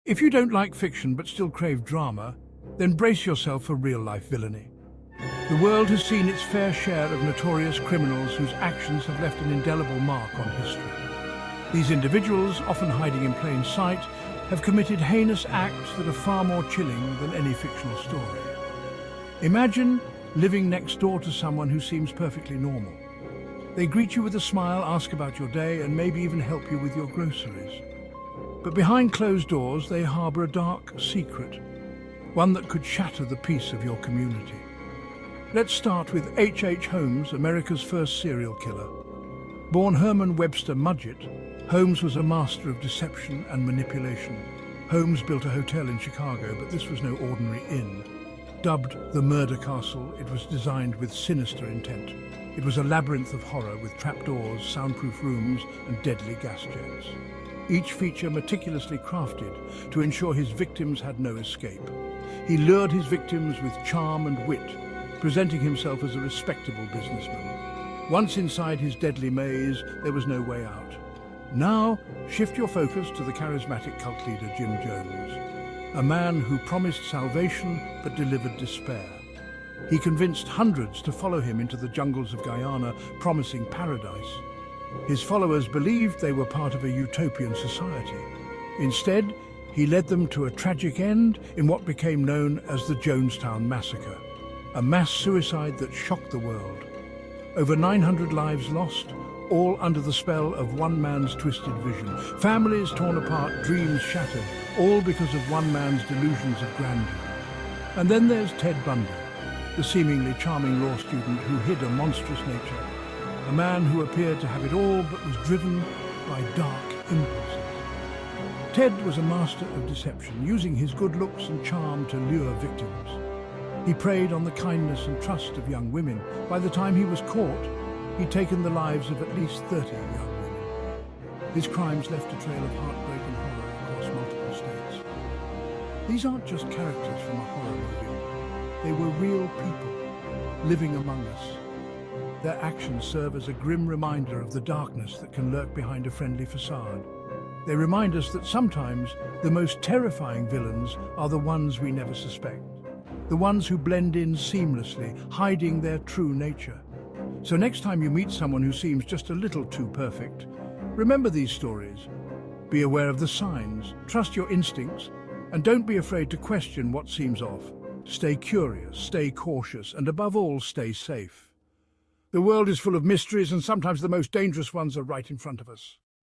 If you don't like fiction but still crave drama, then brace yourself for real-life villainy. The world has seen its fair share of notorious criminals whose actions have left an indelible mark on history. These individuals, often hiding in plain sight, have committed heinous acts that are far more chilling than any fictional story. Imagine living next door to someone who seems perfectly normal. They greet you with a smile, ask about your day, and maybe even help you with your groceries. But behind closed doors, they harbor a dark secret, one that could shatter the peace of your community. Let's start with H.H. Holmes, America's first serial killer. Born Herman Webster Mudgett, Holmes was a master of deception and manipulation. Holmes built a hotel in Chicago, but this was no ordinary inn. Dubbed the Murder Castle, it was designed with sinister intent. It was a labyrinth of horror with trapdoors, soundproof rooms, and deadly gas jets. Each feature meticulously crafted to ensure his victims had no escape. He lured his victims with charm and wit, presenting himself as a respectable businessman. Once inside his deadly maze, there was no way out. Now, shift your focus to the charismatic cult leader Jim Jones, a man who promised salvation but delivered despair. He convinced hundreds to follow him into the jungles of Guyana, promising paradise. His followers believed they were part of a utopian society. Instead, he led them to a tragic end in what became known as the Jonestown Massacre, a mass suicide that shocked the world. Over 900 lives lost, all under the spell of one man's twisted vision. Families torn apart, dreams shattered, all because of one man's delusions of grandeur. And then there's Ted Bundy, the seemingly charming law student who hid a monstrous nature, a man who appeared to have it all but was driven by dark impulses. Ted was a master of deception, using his good looks and charm to lure victims. He preyed on the kindness and trust of young women. By the time he was caught, he'd taken the lives of at least 30 young women. His crimes left a trail of heartbreak and horror across multiple states. These aren't just characters from a horror movie. They were real people living among us. Their actions serve as a grim reminder of the darkness that can lurk behind a friendly facade. They remind us that sometimes the most terrifying villains are the ones we never suspect, the ones who blend in seamlessly, hiding their true nature. So next time you meet someone who seems just a little too perfect, remember these stories. Be aware of the signs, trust your instincts, and don't be afraid to question what seems off. Stay curious, stay cautious, and above all, stay safe. The world is full of mysteries, and sometimes the most dangerous ones are right in front of us.